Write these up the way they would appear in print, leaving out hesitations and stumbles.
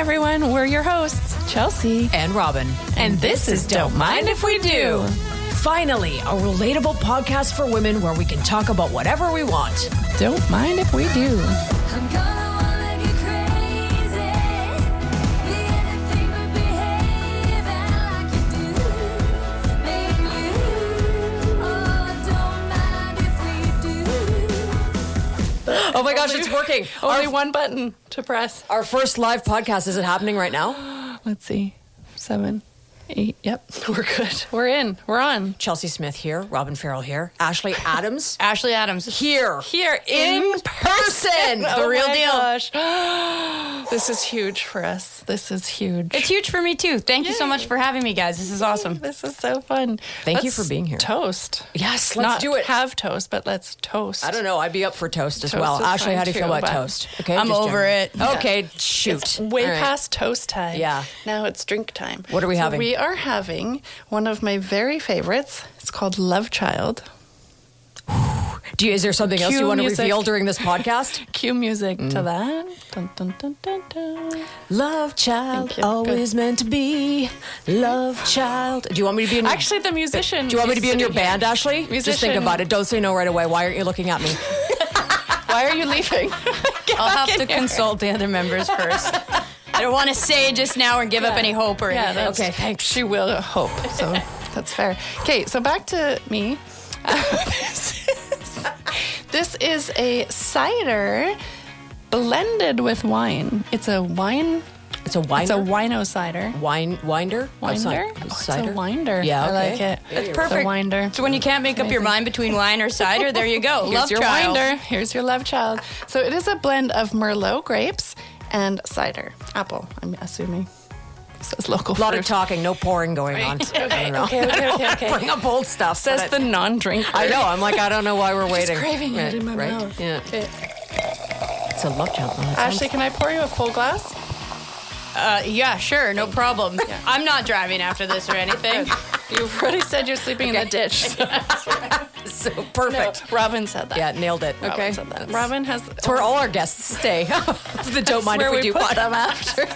everyone. We're your hosts, Chelsea and Robin. And this is Don't Mind If We Do. Finally, a relatable podcast for women where we can talk about whatever we want. Don't mind if we do. I'm gonna wanna get crazy. The anything we behave like you do. Make you. Oh, don't mind if we do. Oh my gosh, it's working. Only one button to press. Our first live podcast, is it happening right now? Let's see. 7, 8. Yep, we're good. We're in. We're on. Chelsea Smith here, Robin Farrell here, Ashley Adams Ashley Adams. here in person. The real deal. Gosh. This is huge for us. This is huge. It's huge for me too. Thank you so much for having me, guys. This is awesome. This is so fun. Thank you for being here. Toast. Yes, let's Not do it. have toast, but let's toast. I don't know. I'd be up for toast as Toast well. is Ashley, fine how do you feel too, about but toast? Okay, I'm just over generally. it. Okay, shoot. It's way All right. past toast time. Yeah. Now it's drink time. What are we having? We are having one of my very favorites. It's called Love Child. Is there something else Cue you want to music. reveal during this podcast? Cue music to that. Dun, dun, dun, dun, dun. Love child, Thank you. always meant to be. Love child. Do you want me to be in your... Actually, the musician. Do you want me to is be in your sitting here. band, Ashley? Just think Musician. about it. Don't say no right away. Why aren't you looking at me? Why are you leaving? I'll have to consult the other members first. I don't want to say just now or give up any hope or Yeah, anything. that's, Okay, thanks. She will hope. So that's fair. Okay, so back to me. This is a cider blended with wine. It's a wine. It's a wine. It's a wino cider. Winder? Winder? Oh, It's cider? a winder. Yeah, I okay. like it. Yeah, It's you're perfect. right. Winder. So when you can't make up your mind between wine or cider, there you go. Here's Love your child. winder. Here's your love child. So it is a blend of Merlot grapes and cider. Apple, I'm assuming. It says local A lot fruit. of talking, no pouring going on. I don't know. Okay. Bring up old stuff. Says but the non-drinker. I know. I'm like, I don't know why we're waiting. craving it in my right? mouth. Yeah. Okay. It's a love child. Oh, that sounds- Ashley, can I pour you a full glass? Yeah, sure. No problem. I'm not driving after this or anything. You've already said you're sleeping in the ditch. so perfect. No, Robin said that. Yeah, nailed it. Robin Okay. said that. Robin has. That's where all our guests stay. The Don't Mind If where We Do put podcast. them after.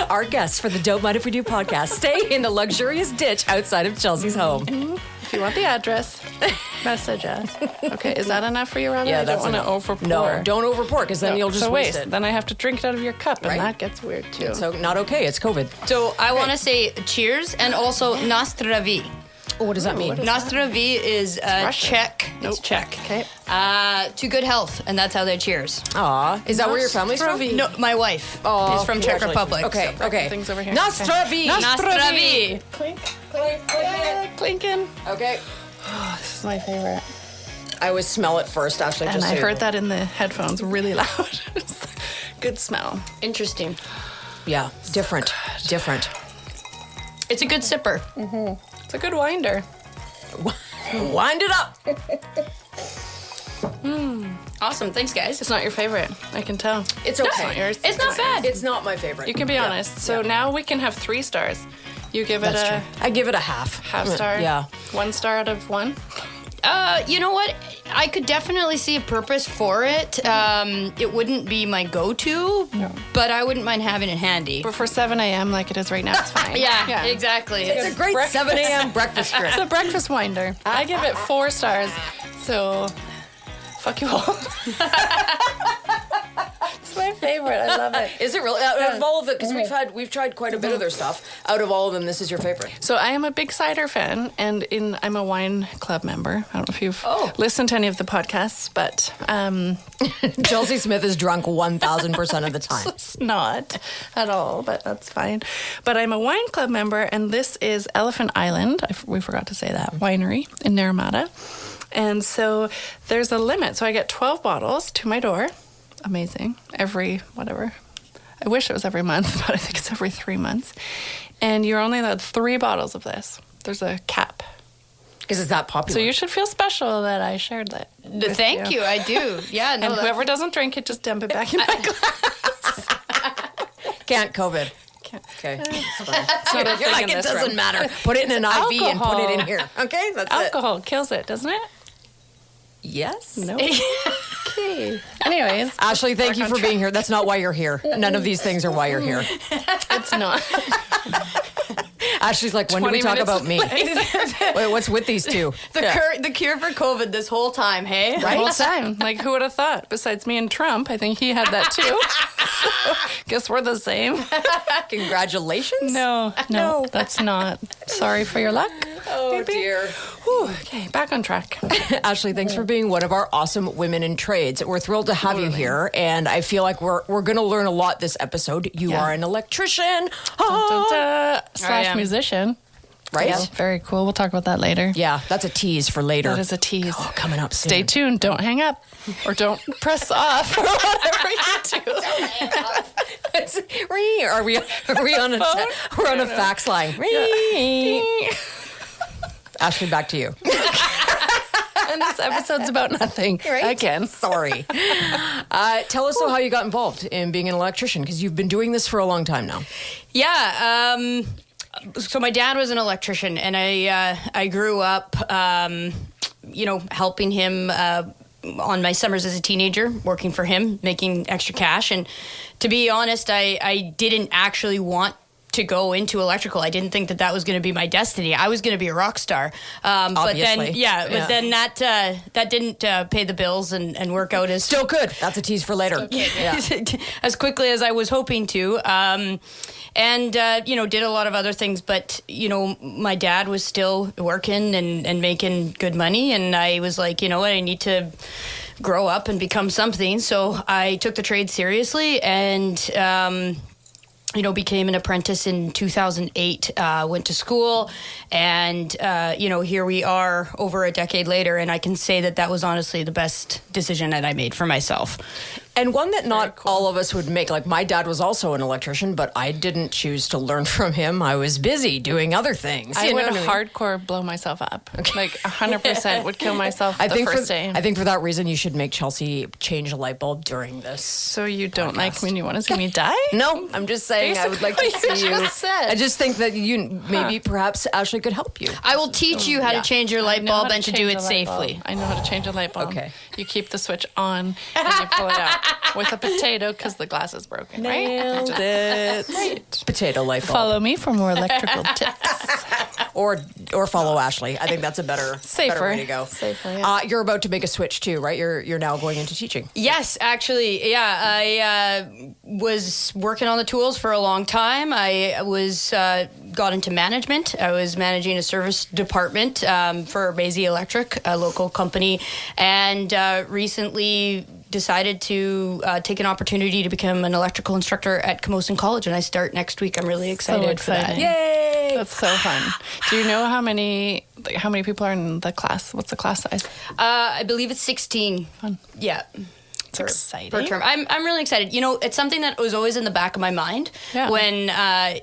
Our guests for the Don't Mind If We Do podcast stay in the luxurious ditch outside of Chelsea's home. If you want the address, message us. Okay, is that enough for you, Robin? Yeah, I that's don't want to enough. overpour. No, don't overpour because then No, you'll just so waste it. Then I have to drink it out of your cup, and Right. that gets weird too. So not okay. It's COVID. So I want to say cheers and also Nostra Vi. Oh, what does that mean? Nostra Vi is Russian. Czech. Nope. It's Czech. Okay. To good health, and that's how they cheers. Aw, is that where your family's from? Nostra Vi. No, my wife Oh, is from Czech congratulations. Republic. Okay, so. okay. Things over here. Nostra Vi. Nostra Vi. Clink, clink, clink, clinking. Okay. Oh, this is my favorite. I always smell it first, Ashley. And just I so you heard know. that in the headphones really loud. Good smell. Interesting. Yeah, different. Different. It's a good sipper. It's a good winder. Wind it up. Awesome. Thanks, guys. It's not your favorite. I can tell. It's okay. It's not yours. It's not bad. It's not my favorite. You can be Yeah. honest. So Yeah. now we can have 3 stars. You give it That's a true. I give it a half. half star. Yeah. 1 star out of 1. You know what? I could definitely see a purpose for it. It wouldn't be my go-to, but I wouldn't mind having it handy. But for 7 a.m. like it is right now, it's fine. Yeah, exactly. It's a great Breakfast. 7 a.m. breakfast drink. It's a breakfast winder. I give it 4 stars. So, fuck you all. It's my favorite. I love it. Is it really? Out of all of it, because we've tried quite a bit of their stuff. Out of all of them, this is your favorite. So I am a big cider fan, and I'm a wine club member. I don't know if you've listened to any of the podcasts, but Chelsea Smith is drunk 1,000% of the time. it's not at all, but that's fine. But I'm a wine club member, and this is Elephant Island. We forgot to say that. Winery in Naramata. And so there's a limit. So I get 12 bottles to my door. Amazing. Every, whatever. I wish it was every month, but I think it's every 3 months. And you're only allowed 3 bottles of this. There's a cap. Because it's that popular. So you should feel special that I shared that. with Thank you. I do. Yeah. No. And whoever doesn't drink it, just dump it back in my glass. Can't COVID. Can't. Okay. It's not a You're thing like, in it this doesn't room. matter. Put it in an IV and put it in alcohol. here. Okay, that's Alcohol kills it, doesn't it? it. Yes. No. Okay. Anyways, Ashley, thank you for being here. That's not why you're here. None of these things are why you're here. it's not. Ashley's like, when do we 20 talk minutes about me? Wait, what's with these two? The cure for COVID this whole time, hey? The whole time. Like, who would have thought? Besides me and Trump, I think he had that too. So, guess we're the same. Congratulations. No, that's not. Sorry for your luck. Oh, dear. Whew, okay, back on track. Ashley, thanks for being one of our awesome women in trades. We're thrilled to have you here, and I feel like we're going to learn a lot this episode. You are an electrician. Slash musician. Right? Yeah, very cool. We'll talk about that later. Yeah, that's a tease for later. That is a tease. Oh, coming up soon. Stay tuned. Don't hang up. Or don't press off. Or whatever you do. Are we on a we're on a fax line? Ashley, back to you. And this episode's about nothing. Right? Again. Sorry. Tell us how you got involved in being an electrician, because you've been doing this for a long time now. Yeah. So my dad was an electrician, and I grew up, helping him on my summers as a teenager, working for him, making extra cash. And to be honest, I didn't actually want to go into electrical. I didn't think that was going to be my destiny. I was going to be a rock star. But then that didn't pay the bills and work out as Still good. That's a tease for later. as quickly as I was hoping to. And did a lot of other things, but my dad was still working and making good money, and I was like, I need to grow up and become something. So I took the trade seriously and became an apprentice in 2008, went to school, and, here we are over a decade later, and I can say that was honestly the best decision that I made for myself. And one that not all of us would make. Like, my dad was also an electrician, but I didn't choose to learn from him. I was busy doing other things. I would hardcore blow myself up. Like 100% would kill myself the first day. I think for that reason, you should make Chelsea change a light bulb during this. So you don't like me and you want to see me die? No, I'm just saying I would like to see you. I just think that perhaps Ashley could help you. I will teach you how to change your light bulb and to do it safely. I know how to change a light bulb. Okay. You keep the switch on and you pull it out with a potato because the glass is broken, right? Nailed it. Right. Potato light bulb. Follow me for more electrical tips. Or follow Ashley. I think that's a better way to go. Safer, yeah. You're about to make a switch too, right? You're now going into teaching. Yes, actually, yeah. I was working on the tools for a long time. I got into management. I was managing a service department for Maisie Electric, a local company, and recently decided to take an opportunity to become an electrical instructor at Camosun College, and I start next week. I'm really excited for that. Yay! That's so fun. Do you know how many people are in the class? What's the class size? I believe it's 16. Fun. Yeah. It's exciting. Per term. I'm really excited. It's something that was always in the back of my mind when, I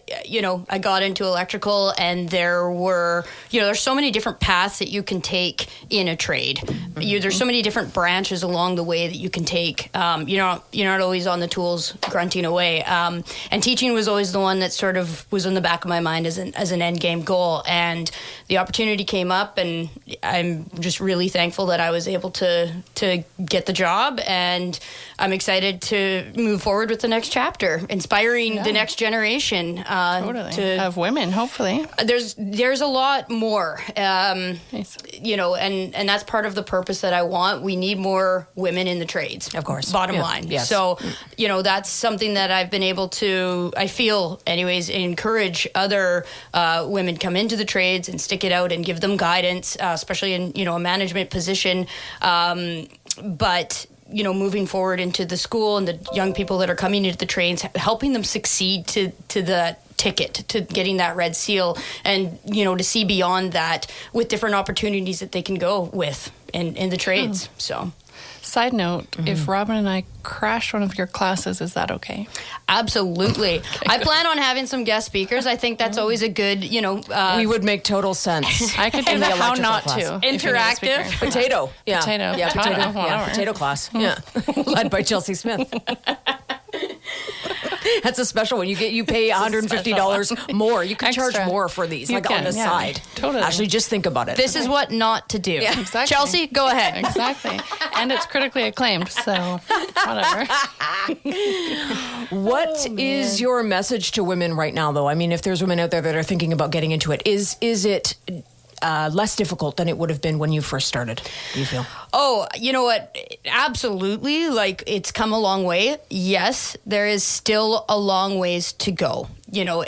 got into electrical, and there were, there's so many different paths that you can take in a trade. There's so many different branches along the way that you can take. You're not always on the tools grunting away. And teaching was always the one that sort of was in the back of my mind as an end game goal. And the opportunity came up, and I'm just really thankful that I was able to get the job, and I'm excited to move forward with the next chapter, inspiring the next generation. Totally. To have women, hopefully. There's a lot more, Nice. And that's part of the purpose that I want. We need more women in the trades, of course. Bottom line. Yes. So, that's something that I've been able to, I feel, anyways, encourage other women come into the trades and stick it out and give them guidance, especially in a management position. But moving forward into the school and the young people that are coming into the trades, helping them succeed to the ticket, to getting that red seal, and to see beyond that with different opportunities that they can go with in the trades. So Side note, if Robin and I crash one of your classes, is that okay? Absolutely. I plan on having some guest speakers. I think that's always a good, we would make total sense. I could do in the the how electrical not class. to. if you need a Interactive. speaker. Potato. Yeah. Potato. Yeah, potato. Whatever. Yeah, potato class. Yeah. Led by Chelsea Smith. That's a special one. You pay $150 more. You can charge Extra. more for these, You like on can, the yeah. side. Totally. Actually, just think about it. This is what not to do. Yeah. Exactly. Chelsea, go ahead. Exactly. And it's critically acclaimed, so whatever. What is your message to women right now, though? I mean, if there's women out there that are thinking about getting into it, is it less difficult than it would have been when you first started, do you feel? Oh, you know what? Absolutely. Like, it's come a long way. Yes, there is still a long ways to go. You know,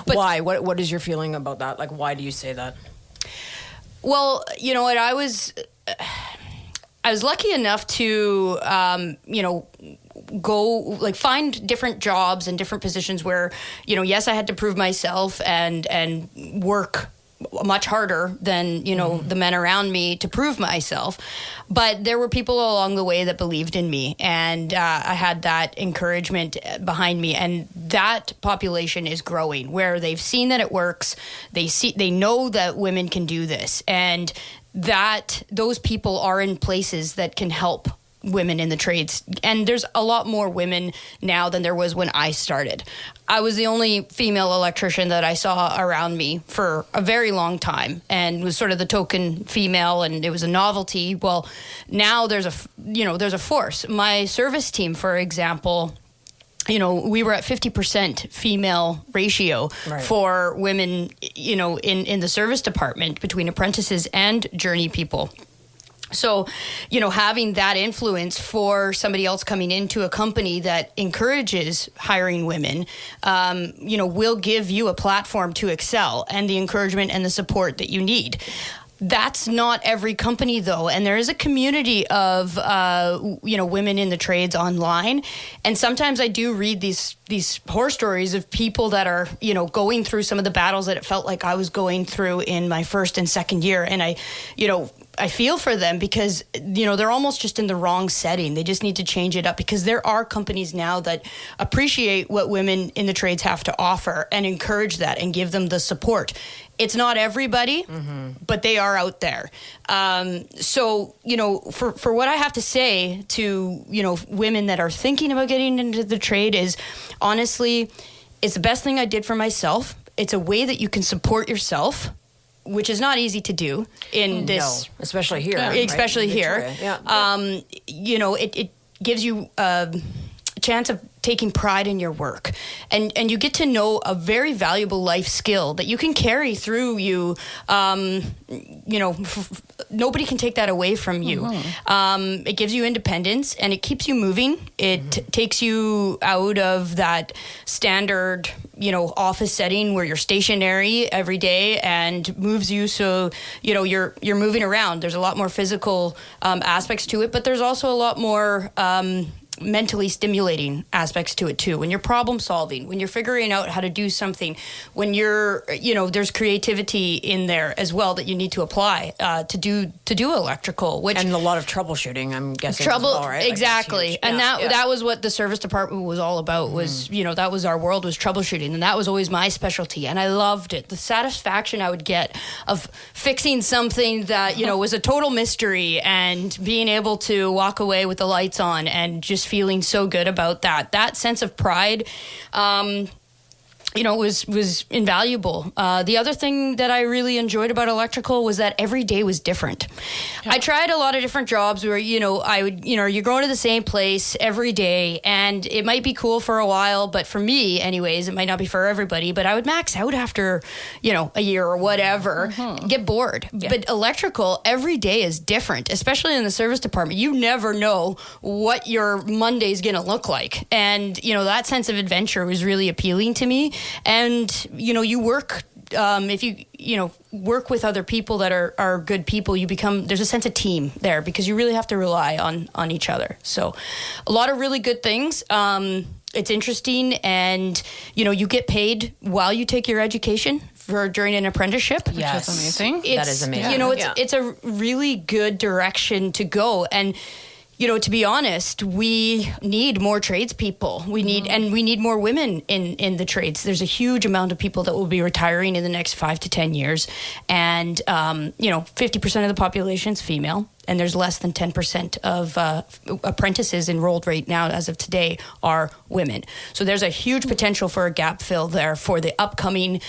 but Why? What is your feeling about that? Like, why do you say that? well, you know what? I was lucky enough to, go like find different jobs and different positions where, yes, I had to prove myself and work much harder than the men around me to prove myself, but there were people along the way that believed in me, and I had that encouragement behind me, and that population is growing where they've seen that it works. They know that women can do this, and that those people are in places that can help women in the trades. And there's a lot more women now than there was when I started. I was the only female electrician that I saw around me for a very long time, and was sort of the token female, and it was a novelty. Well, now there's a force. My service team, for example, we were at 50% female ratio Right. for women, in the service department between apprentices and journey people. So, having that influence for somebody else coming into a company that encourages hiring women, will give you a platform to excel and the encouragement and the support that you need. That's not every company, though, and there is a community of women in the trades online, and sometimes I do read these horror stories of people that are going through some of the battles that it felt like I was going through in my first and second year, and I feel for them because, they're almost just in the wrong setting. They just need to change it up, because there are companies now that appreciate what women in the trades have to offer and encourage that and give them the support. It's not everybody, but they are out there. So, for what I have to say to, women that are thinking about getting into the trade is, honestly, it's the best thing I did for myself. It's a way that you can support yourself, which is not easy to do in this. No, especially here. Yeah. right? Especially here. Victoria. Yeah. It gives you a chance of taking pride in your work, and you get to know a very valuable life skill that you can carry through you. Nobody can take that away from you. It gives you independence, and it keeps you moving. It takes you out of that standard office setting where you're stationary every day, and moves you so you're moving around. There's a lot more physical aspects to it, but there's also a lot more mentally stimulating aspects to it too. When you're problem solving, when you're figuring out how to do something, when you're there's creativity in there as well that you need to apply to do electrical, which And a lot of troubleshooting, I'm guessing. as well, right? Like, that's exactly. huge. And Yeah. that was what the service department was all about, was that was our world, was troubleshooting, and that was always my specialty, and I loved it. The satisfaction I would get of fixing something that was a total mystery, and being able to walk away with the lights on and just feeling so good about that sense of pride was invaluable. The other thing that I really enjoyed about electrical was that every day was different. I tried a lot of different jobs where, I would, you're going to the same place every day, and it might be cool for a while, but for me anyways, it might not be for everybody, but I would max out after, a year or whatever, get bored. Yeah. But electrical, every day is different, especially in the service department. You never know what your Monday's going to look like. And, that sense of adventure was really appealing to me. And, you work, if you work with other people that are good people, there's a sense of team there, because you really have to rely on each other. So a lot of really good things. It's interesting, and, you get paid while you take your education during an apprenticeship. Yes. amazing. That is amazing. It's a really good direction to go. And, to be honest, we need more tradespeople. We need more women in the trades. There's a huge amount of people that will be retiring in the next 5 to 10 years. And, 50% of the population is female. And there's less than 10% of apprentices enrolled right now, as of today, are women. So there's a huge potential for a gap fill there for the upcoming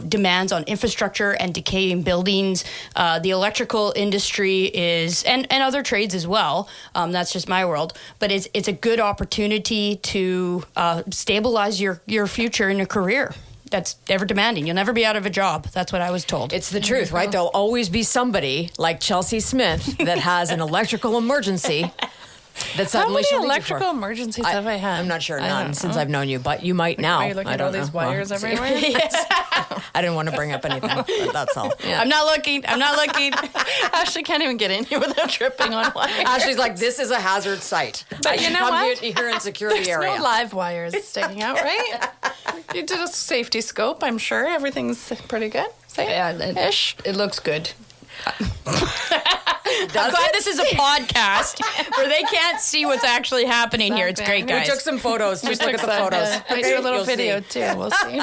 demands on infrastructure and decaying buildings. The electrical industry is, and other trades as well. That's just my world. But it's a good opportunity to stabilize your future in a career that's ever demanding. You'll never be out of a job. That's what I was told. It's the truth, right? There'll always be somebody like Chelsea Smith that has an electrical emergency. That's How many electrical emergencies have I had? I'm not sure, none, since I've known you, but you might now. Are you looking I at don't all these know. wires Well, everywhere? Yes. I didn't want to bring up anything, but that's all. Yeah. I'm not looking. Ashley can't even get in here without tripping on wires. Ashley's like, this is a hazard site. But you know come what? here in security There's area. no live wires sticking out, right? You did a safety scope, I'm sure. Everything's pretty good. Ish. It looks good. Does I'm glad it? this is a podcast where they can't see what's actually happening here. It's great, We We guys. took some photos. Just look at the photos. Might do a little You'll video see. too. We'll see.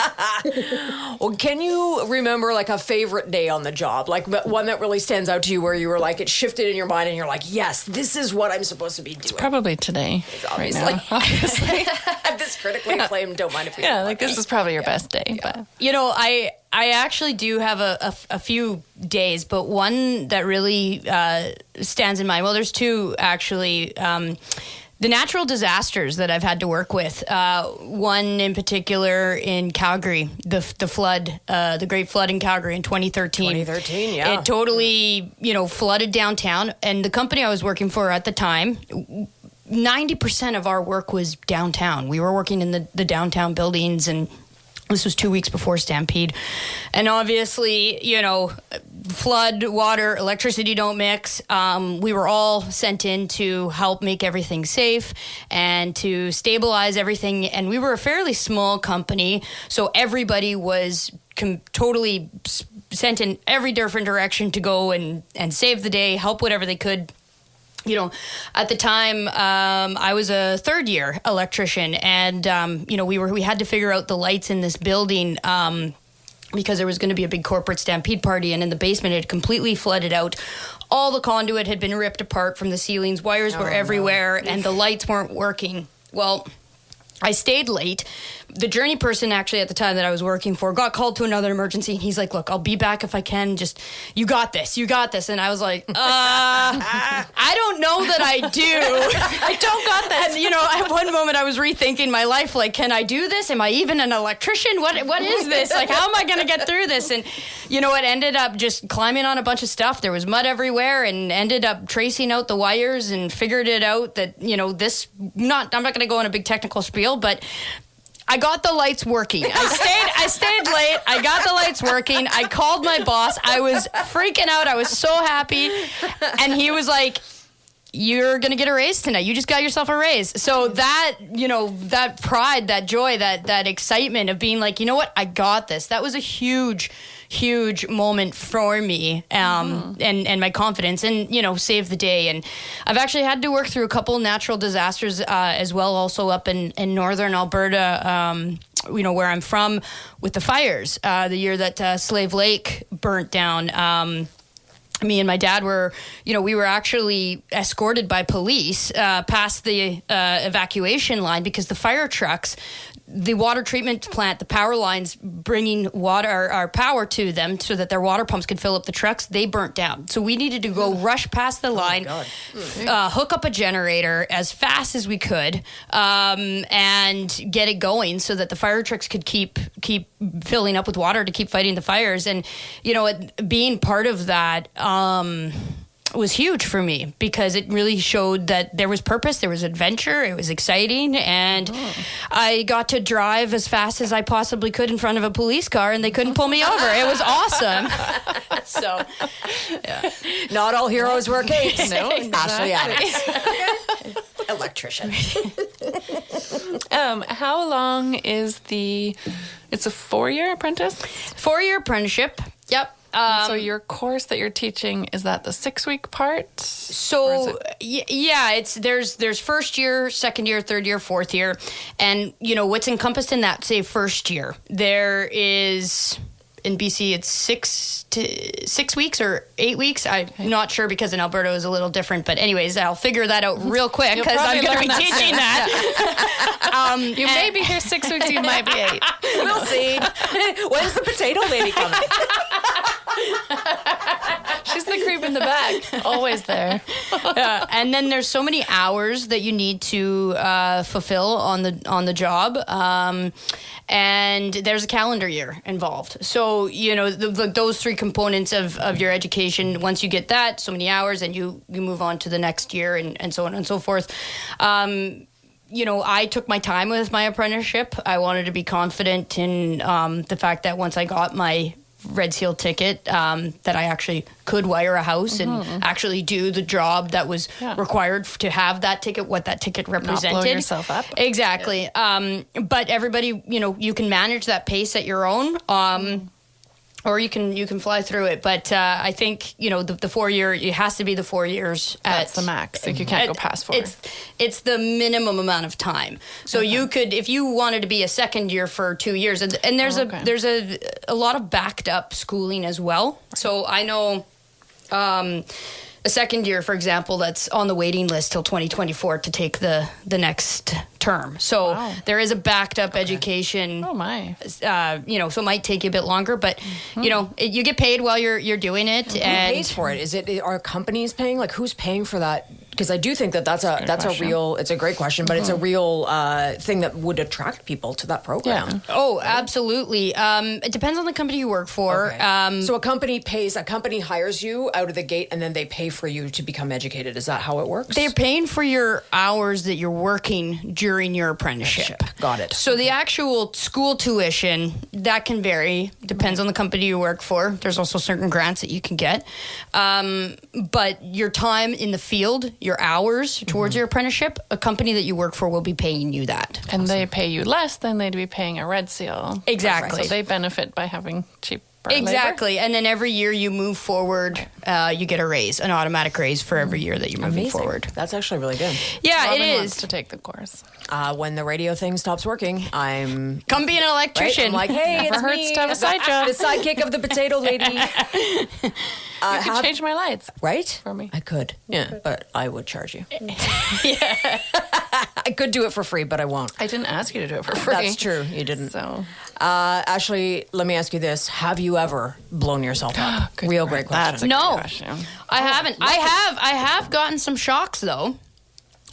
Well, can you remember like a favorite day on the job? Like one that really stands out to you where you were like, it shifted in your mind and you're like, yes, this is what I'm supposed to be doing. Probably today. Right Obviously. now. Obviously. This critically acclaimed, don't mind if we Yeah, like this is probably your best day. But I actually do have a few days, but one that really stands in mind. Well, there's two actually. The natural disasters that I've had to work with. One in particular in Calgary, the flood, the Great Flood in Calgary in 2013. 2013, yeah. It totally, flooded downtown. And the company I was working for at the time, 90% of our work was downtown. We were working in the downtown buildings, and this was 2 weeks before Stampede. And obviously, flood, water, electricity don't mix. We were all sent in to help make everything safe and to stabilize everything. And we were a fairly small company, so everybody was totally sent in every different direction to go and save the day, help whatever they could. At the time, I was a third-year electrician, and we had to figure out the lights in this building because there was going to be a big corporate stampede party, and in the basement it had completely flooded out. All the conduit had been ripped apart from the ceilings, wires were everywhere, and the lights weren't working. Well, I stayed late. The journey person actually at the time that I was working for got called to another emergency, and he's like, look, I'll be back if I can. Just, you got this. And I was like, I don't know that I do. I don't got this. And, at one moment I was rethinking my life, like, can I do this? Am I even an electrician? What is this? Like, how am I going to get through this? And, it ended up just climbing on a bunch of stuff. There was mud everywhere, and ended up tracing out the wires and figured it out that, I'm not going to go on a big technical spiel, but I got the lights working. I stayed late. I got the lights working. I called my boss. I was freaking out. I was so happy. And he was like, you're going to get a raise tonight. You just got yourself a raise. So that, that pride, that joy, that excitement of being like, you know what? I got this. That was a huge moment for me, and my confidence, and save the day. And I've actually had to work through a couple natural disasters as well, also up in northern Alberta, where I'm from, with the fires. The year that Slave Lake burnt down. Me and my dad were, we were actually escorted by police past the evacuation line because the fire trucks, the water treatment plant, the power lines bringing water or power to them so that their water pumps could fill up the trucks, they burnt down. So we needed to go rush past the line, hook up a generator as fast as we could, and get it going so that the fire trucks could keep filling up with water to keep fighting the fires. And, being part of that, was huge for me because it really showed that there was purpose, there was adventure, it was exciting, and I got to drive as fast as I possibly could in front of a police car, and they couldn't pull me over. It was awesome. So, yeah. Not all heroes wear capes. No, Ashley Adams. Electrician. How long is it's a 4-year apprentice? 4-year apprenticeship. Yep. So your course that you're teaching, is that the 6-week part? Or is So it- yeah, there's first year, second year, third year, fourth year, and what's encompassed in that, say, first year, there is. In BC, it's 6 weeks or 8 weeks. I'm not sure because in Alberta it was a little different. But anyways, I'll figure that out real quick You'll because I'm probably going to learn be that teaching that. You may be here 6 weeks, you might be 8. We'll see. When's the potato lady coming? She's the creep in the back, always there. And then there's so many hours that you need to fulfill on the job. And there's a calendar year involved. So, those 3 components of your education, once you get that, so many hours, and you move on to the next year and so on and so forth. I took my time with my apprenticeship. I wanted to be confident in the fact that once I got my Red Seal ticket, that I actually could wire a house and actually do the job that was required to have that ticket, what that ticket represented. Not blow yourself up. Exactly. But everybody, you can manage that pace at your own. Or you can fly through it, but I think the 4 year, it has to be the 4 years. That's the max. Like you can't go past 4. It's the minimum amount of time. So you could, if you wanted to be a second year for 2 years, and there's there's a lot of backed up schooling as well. So I know. A second year, for example, that's on the waiting list till 2024 to take the next term. So there is a backed up education. Oh my! So it might take you a bit longer, but you get paid while you're doing it. Who And pays for it? Is it are companies paying? Like who's paying for that? Because I do think that's a question. real. It's a great question, but it's a real thing that would attract people to that program. Yeah. Oh, absolutely. It depends on the company you work for. Okay. So a company hires you out of the gate, and then they pay for you to become educated. Is that how it works? They're paying for your hours that you're working during your apprenticeship. Got it. So the actual school tuition, that can vary. Depends on the company you work for. There's also certain grants that you can get. But your time in the field, your hours towards your apprenticeship, a company that you work for will be paying you that. And they pay you less than they'd be paying a Red Seal. Exactly. So they benefit by having cheaper labor. Exactly. And then every year you move forward, you get a raise, an automatic raise for every year that you're moving forward. That's actually really good. Yeah, Robin it wants is. to take the course. When the radio thing stops working, I'm Come be an right? electrician. I'm like, hey, Never it's hurts me, to have a side job. the sidekick of the potato lady. You could change my lights. Right? For me. I could. Yeah. But I would charge you. I could do it for free, but I won't. I didn't ask you to do it for free. That's true. You didn't. So Ashley, let me ask you this. Have you ever blown yourself up? Real great question. That's a No. great question. I haven't. I have gotten some shocks though.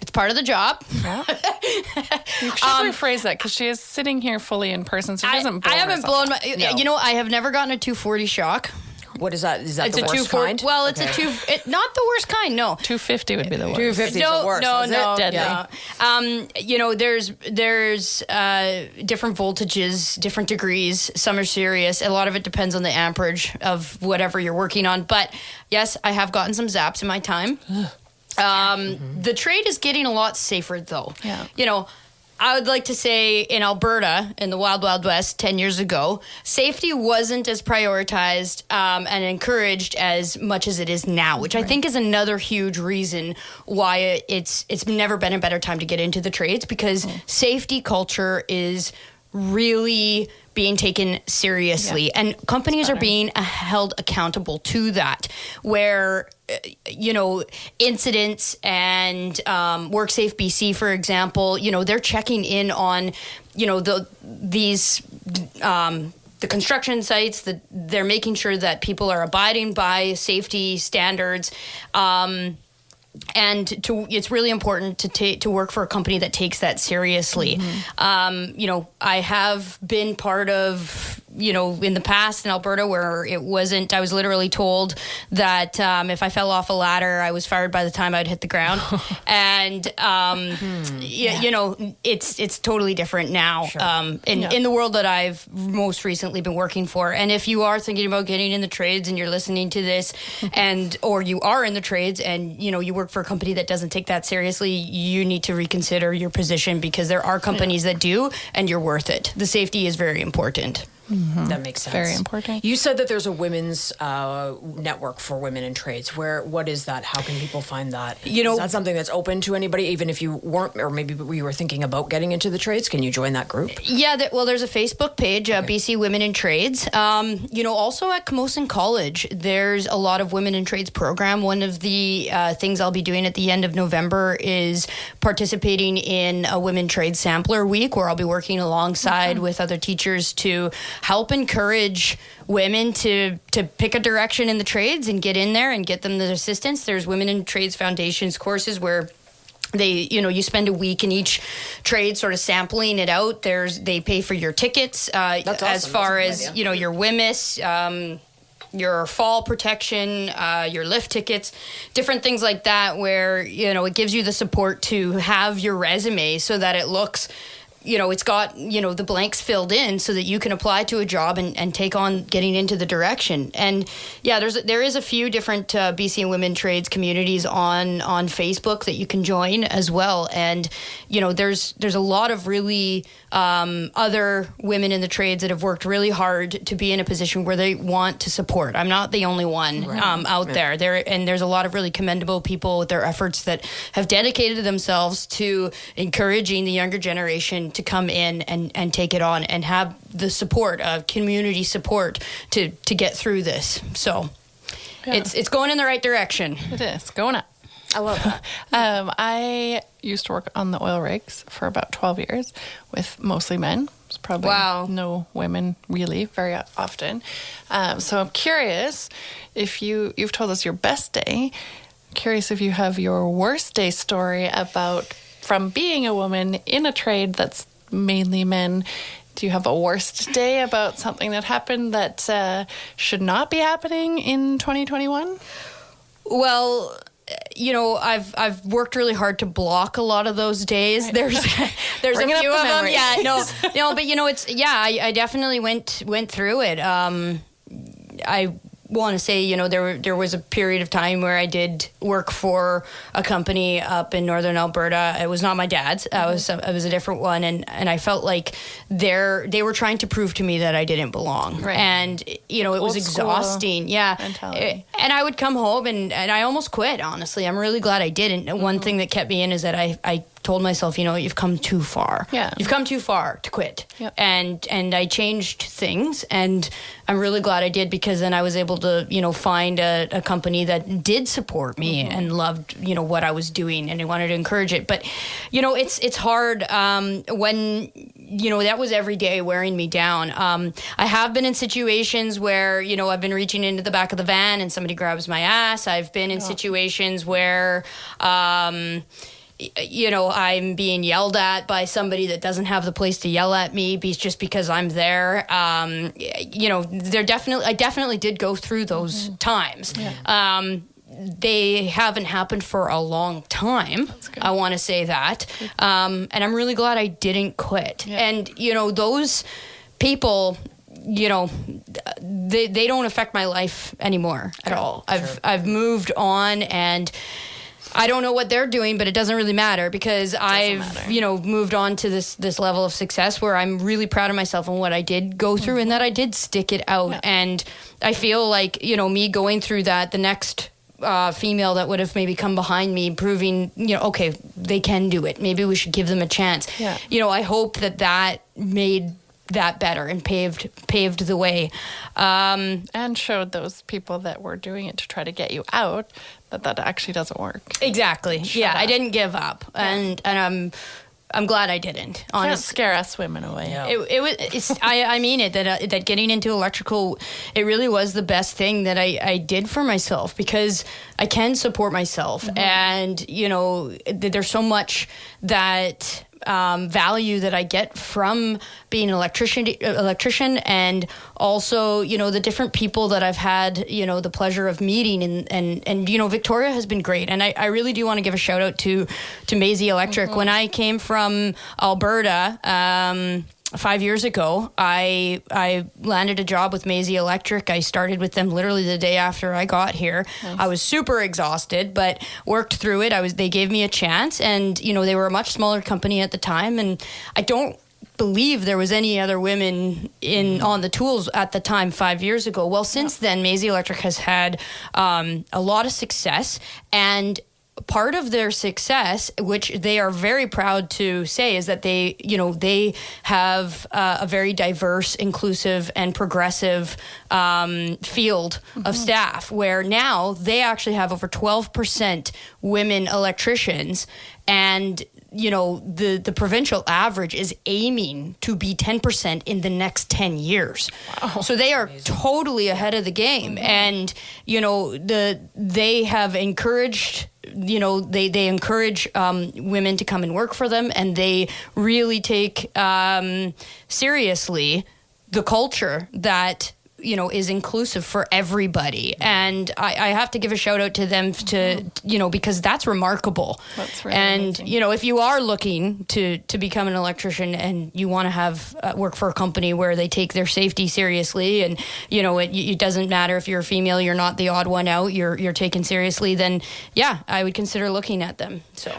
It's part of the job. Yeah. You should rephrase that because she is sitting here fully in person, so she doesn't blow I haven't herself blown up. my. No. I have never gotten a 240 shock. What is that? Is that It's the a worst 240. kind? Well, it's not the worst kind. No. 250 would be the worst. 250 is the worst. No, is no, it? Deadly. no. There's different voltages, different degrees. Some are serious. A lot of it depends on the amperage of whatever you're working on. But yes, I have gotten some zaps in my time. The trade is getting a lot safer, though. Yeah. I would like to say in Alberta, in the Wild Wild West 10 years ago, safety wasn't as prioritized and encouraged as much as it is now, which I think is another huge reason why it's never been a better time to get into the trades, because safety culture is really being taken seriously, and companies are being held accountable to that, where incidents and WorkSafe BC, for example, they're checking in on the construction sites, that they're making sure that people are abiding by safety standards. And it's really important to work for a company that takes that seriously. I have been part of, in the past in Alberta where it wasn't, I was literally told that if I fell off a ladder, I was fired by the time I'd hit the ground. And, it's totally different now in the world that I've most recently been working for. And if you are thinking about getting in the trades and you're listening to this or you are in the trades and, you work for a company that doesn't take that seriously, you need to reconsider your position, because there are companies that do, and you're worth it. The safety is very important. That makes sense. Very important. You said that there's a women's network for women in trades. What is that? How can people find that? You know- is that something that's open to anybody, even if you weren't, or maybe you were thinking about getting into the trades? Can you join that group? Yeah, well, there's a Facebook page, BC Women in Trades. Also at Camosun College, there's a lot of women in trades program. One of the things I'll be doing at the end of November is participating in a Women Trade Sampler Week, where I'll be working alongside with other teachers to help encourage women to pick a direction in the trades and get in there and get them the assistance. There's Women in Trades Foundations courses where you spend a week in each trade sort of sampling it out. They pay for your tickets, That's awesome. as far That's a as, good idea. your WMIS, your fall protection, your lift tickets, different things like that, where, it gives you the support to have your resume so that it looks, it's got, the blanks filled in so that you can apply to a job and take on getting into the direction. And yeah, there is a few different BC Women Trades communities on Facebook that you can join as well. And, there's a lot of really other women in the trades that have worked really hard to be in a position where they want to support. I'm not the only one out there. There's a lot of really commendable people with their efforts that have dedicated themselves to encouraging the younger generation to come in and take it on and have the support of community support to get through this. So it's going in the right direction. It is going up. I love that. I used to work on the oil rigs for about 12 years with mostly men. It's probably no women really very often. So I'm curious if you've told us your best day. Curious if you have your worst day story about from being a woman in a trade that's mainly men. Do you have a worst day about something that happened that should not be happening in 2021? Well, I've worked really hard to block a lot of those days. There's a few of them. Yeah, but I definitely went through it. I want to say, there was a period of time where I did work for a company up in northern Alberta. It was not my dad's. It was a different one, and I felt like they were trying to prove to me that I didn't belong. Right. And it was exhausting. Yeah. Mentality. And I would come home and I almost quit, honestly. I'm really glad I didn't. One thing that kept me in is that I told myself, you've come too far. Yeah. You've come too far to quit. Yep. And I changed things, and I'm really glad I did, because then I was able to, find a company that did support me and loved, what I was doing, and I wanted to encourage it. But, it's hard when, that was every day wearing me down. I have been in situations where, I've been reaching into the back of the van and somebody grabs my ass. I've been in situations where, I'm being yelled at by somebody that doesn't have the place to yell at me just because I'm there. I definitely did go through those times. Yeah. They haven't happened for a long time. I want to say that. And I'm really glad I didn't quit. Yeah. And, those people, they don't affect my life anymore at all. I've moved on, and I don't know what they're doing, but it doesn't really matter, because I've moved on to this level of success where I'm really proud of myself and what I did go through, and that I did stick it out. Yeah. And I feel like, me going through that, the next female that would have maybe come behind me proving, okay, they can do it. Maybe we should give them a chance. Yeah. I hope that made that better and paved the way. And showed those people that were doing it to try to get you out that actually doesn't work. Exactly. I didn't give up. Yeah. And I'm glad I didn't. Honestly, can't scare us women away. Yeah. I mean it, that getting into electrical, it really was the best thing that I did for myself, because I can support myself, and there's so much that value that I get from being an electrician, and also, the different people that I've had, the pleasure of meeting, and Victoria has been great. And I really do want to give a shout out to Maisie Electric. When I came from Alberta, 5 years ago, I landed a job with Maisie Electric. I started with them literally the day after I got here. Nice. I was super exhausted, but worked through it. They gave me a chance, and they were a much smaller company at the time, and I don't believe there was any other women on the tools at the time 5 years ago. Well, since then, Maisie Electric has had a lot of success, and part of their success, which they are very proud to say, is that they have a very diverse, inclusive, and progressive field of staff, where now they actually have over 12% women electricians, and the provincial average is aiming to be 10% in the next 10 years. Wow. So they are totally ahead of the game. And, they have encouraged, they encourage women to come and work for them, and they really take seriously the culture that is inclusive for everybody. And I have to give a shout out to them because that's remarkable. That's really amazing. If you are looking to become an electrician and you want to have work for a company where they take their safety seriously, and it doesn't matter if you're a female, you're not the odd one out, you're taken seriously, then I would consider looking at them. So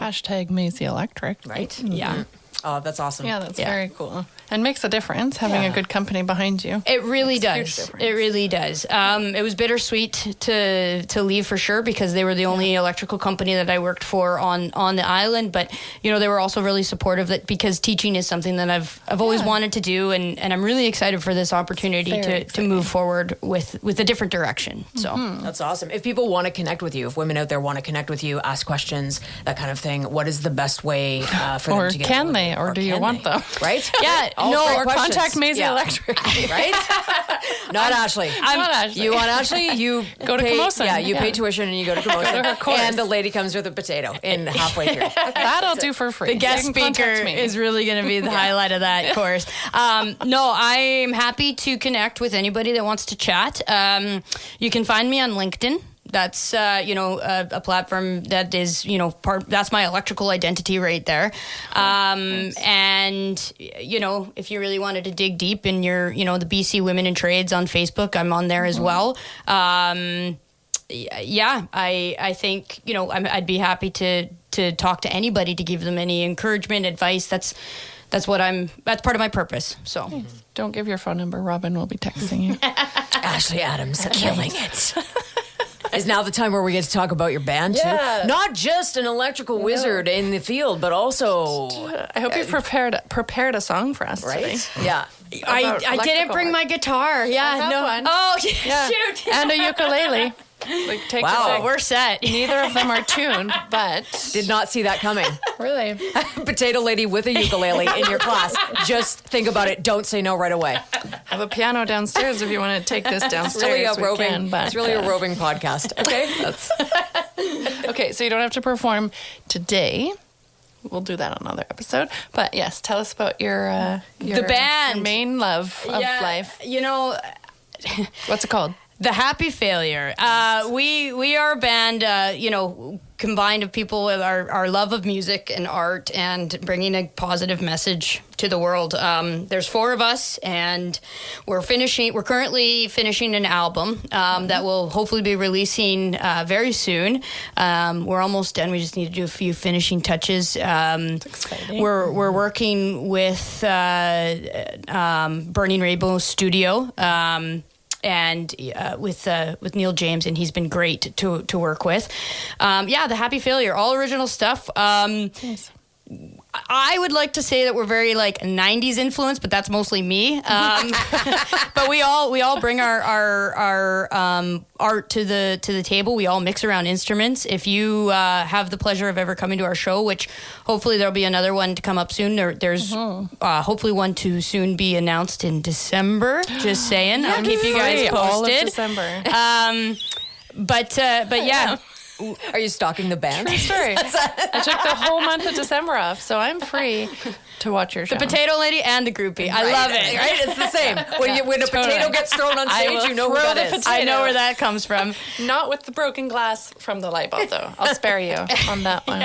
# Maisie Electric. Right. Mm-hmm. Yeah. Oh, that's awesome. Yeah, that's very cool. And makes a difference having a good company behind you. It really Makes a does. huge difference. It really does. It was bittersweet to leave for sure, because they were the only electrical company that I worked for on the island. But they were also really supportive, that because teaching is something that I've always wanted to do, and I'm really excited for this opportunity to move forward with a different direction. So That's awesome. If people want to connect with you, if women out there want to connect with you, ask questions, that kind of thing, what is the best way for them to get? Or can they? Or do you want them? Right? Yeah. Or questions. contact Maisie Yeah. Electric. Right? Not Ashley. Not Ashley. You want Ashley? You Go to pay, Camosun. Yeah, you pay tuition and you go to Camosun. Go to her course. And the lady comes with a potato in halfway through. That'll do for free. the guest You can speaker contact me. is really going to be the highlight of that course. No, I'm happy to connect with anybody that wants to chat. You can find me on LinkedIn. That's a platform that is that's my electrical identity right there. And if you really wanted to dig deep in your the BC Women in Trades on Facebook, I'm on there as well. I think I'd be happy to talk to anybody, to give them any encouragement, advice. That's part of my purpose. So Don't give your phone number. Robin will be texting you. Ashley Adams, killing it. Is now the time where we get to talk about your band, too. Not just an electrical wizard in the field, but also... I hope you prepared a song for us today. Yeah. I didn't bring my guitar. Yeah, I have one. Oh, Yeah. shoot. And a ukulele. Take Wow. it back. We're set. Neither of them are tuned, but Did not see that coming. really, Potato lady with a ukulele in your class. Just think about it. Don't say no right away. have a piano downstairs if you want to take this downstairs. It's really a roving podcast. Okay. Okay, so you don't have to perform today. We'll do that on another episode. But yes, tell us about your band. your main love of life. What's it called? The Happy Failure. We are a band, combined of people with our love of music and art and bringing a positive message to the world. There's 4 of us, and we're currently finishing an album that will hopefully be releasing very soon. We're almost done. We just need to do a few finishing touches. That's exciting. We're working with Burning Rainbow Studio. And with Neil James, and he's been great to work with. The Happy Failure, all original stuff. Nice. I would like to say that we're very 90s influenced, but that's mostly me. But we all bring our art to the table. We all mix around instruments. If you have the pleasure of ever coming to our show, which hopefully there'll be another one to come up soon. There's hopefully one to soon be announced in December. Just saying, I'll keep you guys posted. All of December. But yeah. Are you stalking the band? True story. I took the whole month of December off, so I'm free to watch your show. The Potato Lady and the Groupie. I love it. Right? It's the same. When a potato gets thrown on stage, you know who that is. I know where that comes from. Not with the broken glass from the light bulb, though. I'll spare you on that one.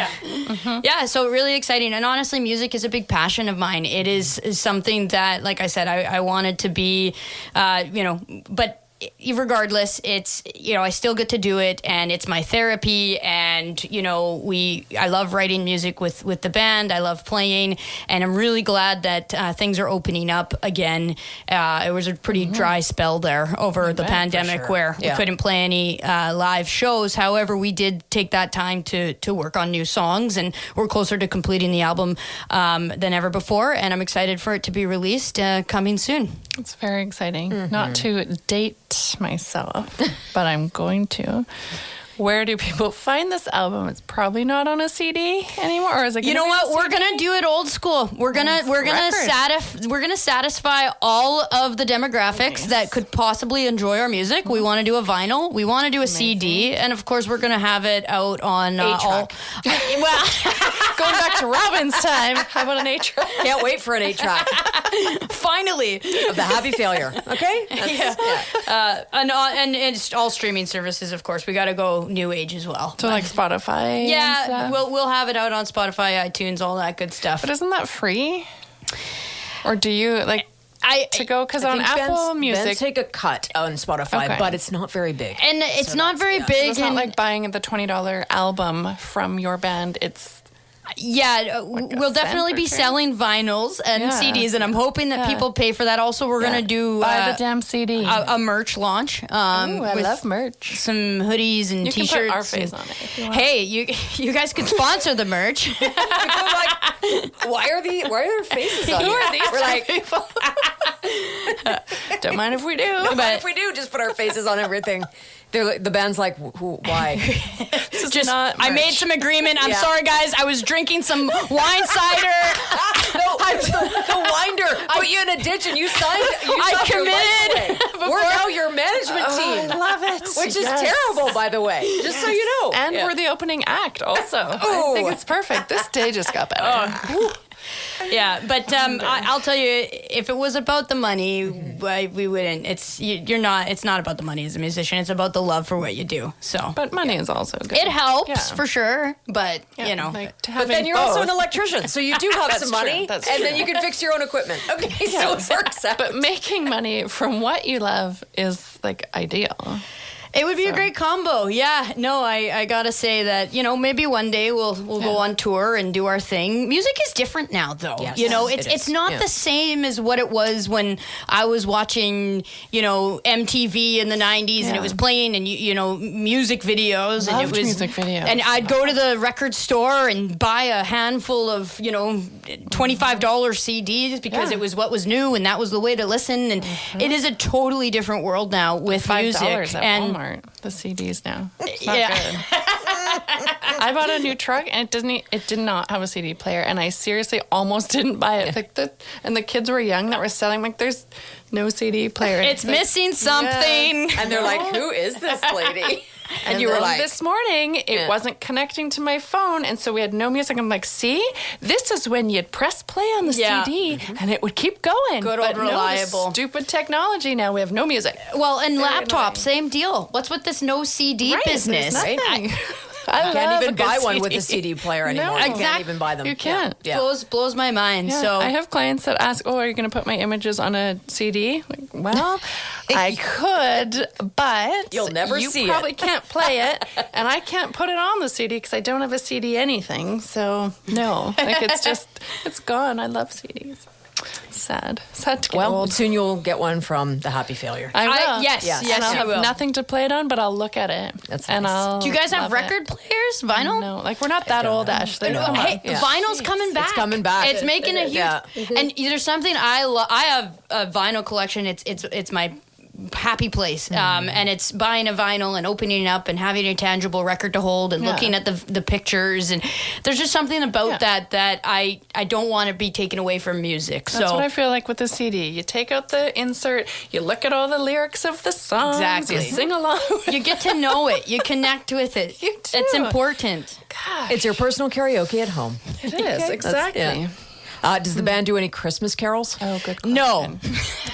Yeah, so really exciting. And honestly, music is a big passion of mine. It is something that, like I said, I wanted to be, but regardless, it's, I still get to do it, and it's my therapy, and I love writing music with the band. I love playing, and I'm really glad that things are opening up again. It was a pretty dry spell there over the pandemic where we couldn't play any live shows. However, we did take that time to work on new songs, and we're closer to completing the album than ever before, and I'm excited for it to be released coming soon. It's very exciting. Not to date myself, but I'm going to. Where do people find this album? It's probably not on a CD anymore, or is it? You know what? We're gonna do it old school. We're gonna satisfy all of the demographics that could possibly enjoy our music. We want to do a vinyl. We want to do a CD, and of course, we're gonna have it out on all. Well, going back to Robin's time. How about an 8-track? Can't wait for an 8-track. Finally, of the Happy Failure. Okay. And it's all streaming services. Of course, we got to go new age as well. So like Spotify. Yeah, we'll have it out on Spotify, iTunes, all that good stuff. But isn't that free? Or do you to go? Because on Apple Music, Ben's take a cut on Spotify, but it's not very big. And it's not very big. It's not like buying the $20 album from your band. It's we'll definitely be selling vinyls and CDs, and I'm hoping that people pay for that. Also, we're gonna do buy the damn CD, a merch launch. I love merch. Some hoodies and T-shirts. T-shirts. Can put our face on it if you want. Hey, you guys could sponsor the merch. People are like, why are their faces on Who here? are these We're people? Don't mind if we do. But if we do, just put our faces on everything. The band's like, why? Just I made some agreement. I'm sorry, guys. I was drinking some wine cider. The winder put you in a ditch and you signed. I committed. We're now your management team. I love it. Which is terrible, by the way. Just so you know. And we're the opening act also. I think it's perfect. This day just got better. Yeah, but I'll tell you, if it was about the money, we wouldn't. You're not. It's not about the money as a musician. It's about the love for what you do. So, but money is also good. It helps for sure. But but then you're also an electrician, so you do have some money, and then you can fix your own equipment. Okay, so it works out. But making money from what you love is ideal. It would be a great combo. Yeah. No, I gotta say that, maybe one day we'll go on tour and do our thing. Music is different now, though. Yes, it's not the same as what it was when I was watching, MTV in the 90s and it was playing and music videos. Loved and it was music videos. And I'd go to the record store and buy a handful of, $25 CDs because it was what was new and that was the way to listen. And it is a totally different world now with music. $5 at and Walmart. The CDs now. It's not good. I bought a new truck and it did not have a CD player, and I seriously almost didn't buy it. And the kids were young that were selling. There's no CD player. It's missing something. And they're like, who is this lady? And you were like, this morning it wasn't connecting to my phone, and so we had no music. I'm like, see, this is when you'd press play on the CD and it would keep going. Good old reliable. No, stupid technology. Now we have no music. Well, and laptops, same deal. What's with this no CD business? I can't even buy CD. one with a CD player anymore. No, you can't even buy them. You can't. Yeah. Blows my mind. Yeah. So I have clients that ask, "Oh, are you going to put my images on a CD?" Well, I could, but you'll never see it. You probably can't play it, and I can't put it on the CD because I don't have a CD anything. So no, it's gone. I love CDs. Sad to get old. Soon you'll get one from the Happy Failure. I will. Yes, and I'll have nothing to play it on, but I'll look at it. That's and nice. Do you guys have record players? Vinyl? No, we're not that old, Ashley. Hey, vinyl's coming back. It's coming back. It's making a huge. And there's something I love. I have a vinyl collection. It's my happy place, and it's buying a vinyl and opening it up and having a tangible record to hold and looking at the pictures, and there's just something about that I don't want to be taken away from music. That's what I feel like with the CD. You take out the insert, you look at all the lyrics of the songs, you sing along. You get to know it. You connect with it. You do. It's important. Gosh. It's your personal karaoke at home. It is, exactly. Does the band do any Christmas carols? Oh, good question. No.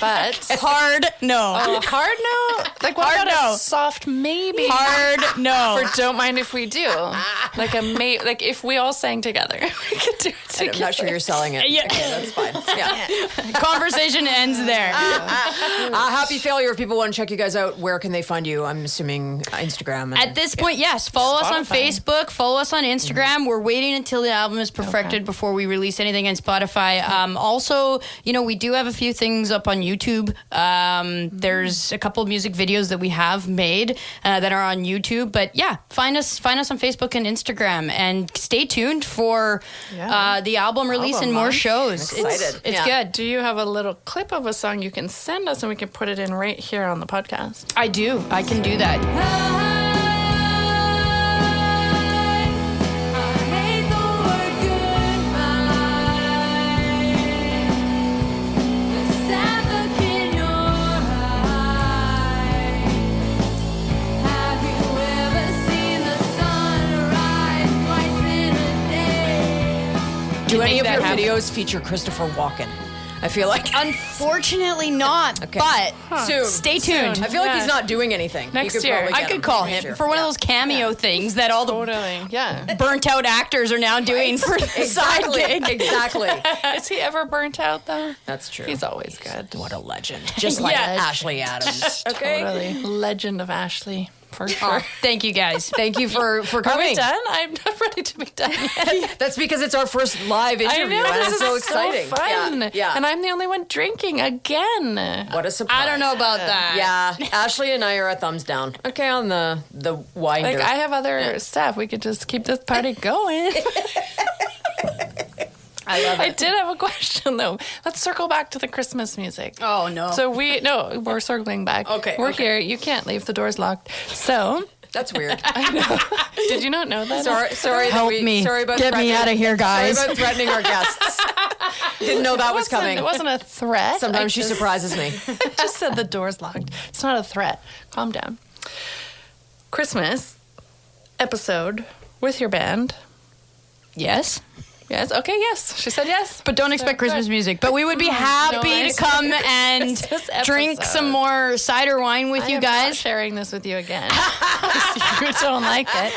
but Hard no. hard no. Like what Hard about no. a soft maybe? Hard no. For don't mind if we do. Like like if we all sang together, we could do it together. I'm not sure you're selling it. Yeah. Okay, that's fine. Yeah. Conversation ends there. Happy Failure. If people want to check you guys out, where can they find you? I'm assuming Instagram. At this point, yes. Follow us on Spotify. Facebook. Follow us on Instagram. We're waiting until the album is perfected before we release anything on Spotify. Also, we do have a few things up on YouTube. There's a couple of music videos that we have made that are on YouTube. But yeah, find us on Facebook and Instagram, and stay tuned for the album release and more launch. shows. Excited. It's good. Do you have a little clip of a song you can send us and we can put it in right here on the podcast? I do. I can do that. Do any of that your happen. videos feature Christopher Walken? I feel like Unfortunately not, Okay. but soon. stay tuned. I feel like Yeah. he's not doing anything. You Next could year. probably I get could call next him year. for one of those cameo things that all the Totally. Yeah. burnt out actors are now doing for the side Exactly. gig. Exactly. Is he ever burnt out though? That's true. He's always good. What a legend. Just like Yeah. Ashley Adams. Okay. Totally. Legend of Ashley, for sure. Oh, thank you guys. Thank you for Are we coming. done? I'm not ready to be done yet. That's because it's our first live interview. I know, and this it's is so exciting. fun. Yeah. Yeah. And I'm the only one drinking again. What a surprise. I don't know about that. Yeah, Ashley and I are a thumbs down. Okay, on the winder. Like, I have other stuff. We could just keep this party going. I love I it. did have a question, though. Let's circle back to the Christmas music. Oh no. So we're circling back. Okay, We're okay. here. You can't leave. The door's locked. So, That's weird. did you not know that? Sorry. Help that me. Sorry about Get me threatening- outta here, guys. Sorry about threatening our guests. Didn't know that was coming. It wasn't a threat. Sometimes I she just- surprises me. I just said the door's locked. It's not a threat. Calm down. Christmas episode with your band. yes. Yes. Okay. Yes. She said yes. But don't expect Good. Christmas music. But we would be happy I to come and Christmas drink episode. some more cider wine with I you am not guys. sharing this with you again. You don't like it.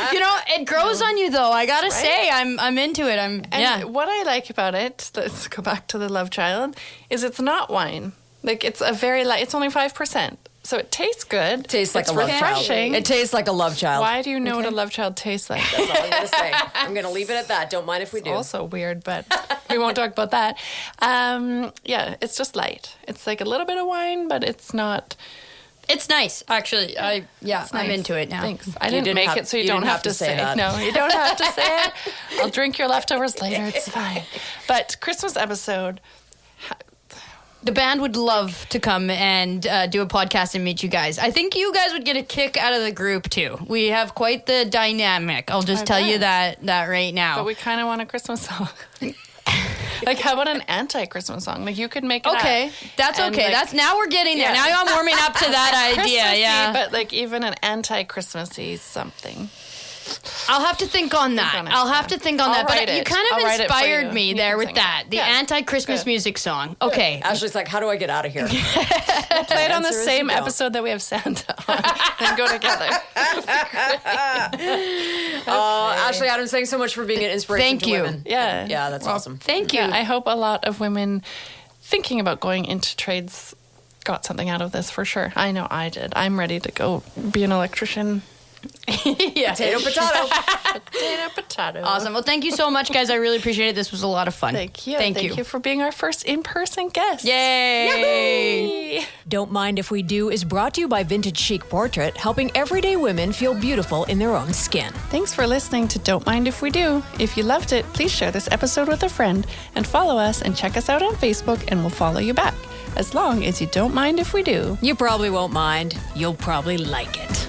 It grows on you though. I gotta say, I'm into it. And what I like about it, let's go back to the Love Child, is it's not wine. Like it's a very light. It's only 5%, so it tastes good. Tastes like it's a love refreshing. child. It tastes like a love child. Why do you know what a love child tastes like? That's all I'm going to say. I'm going to leave it at that. Don't mind if we do. Also weird, but we won't talk about that. Yeah, it's just light. It's like a little bit of wine, but it's not. It's nice, actually. I'm Nice. into it now. Thanks. I You didn't didn't make have- it, so you, you don't didn't have to say that. No, you don't have to say it. I'll drink your leftovers later. It's fine. But Christmas episode. The band would love to come and do a podcast and meet you guys. I think you guys would get a kick out of the group too. We have quite the dynamic. I'll just tell you that right now. But we kind of want a Christmas song. Like, how about an anti-Christmas song? Like, you could make it Okay, up. that's And, okay. like, That's now we're getting there. Yeah. Now I'm warming up to that idea. Christmassy, Yeah, but like even an anti-Christmassy something. I'll have to think on that. on it, I'll yeah. have to think on I'll that. But write you it. kind I'll of write it for inspired you. me You there can with sing that. it. The Yeah. anti-Christmas Good. music song. Okay. Ashley's like, how do I get out of here? Play it on the answer is same you don't. episode that we have Santa on, and go together. Ashley Adams, thanks so much for being an inspiration Thank to you. women. Yeah. Yeah, that's awesome. Thank you. Yeah, I hope a lot of women thinking about going into trades got something out of this for sure. I know I did. I'm ready to go be an electrician. yeah. Potato, potato. Potato, potato. Awesome. Well, thank you so much, guys. I really appreciate it. This was a lot of fun. Thank you. Thank you for being our first in-person guest. Yay. Don't Mind If We Do is brought to you by Vintage Chic Portrait, helping everyday women feel beautiful in their own skin. Thanks for listening to Don't Mind If We Do. If you loved it, please share this episode with a friend and follow us and check us out on Facebook, and we'll follow you back. As long as you don't mind if we do. You probably won't mind. You'll probably like it.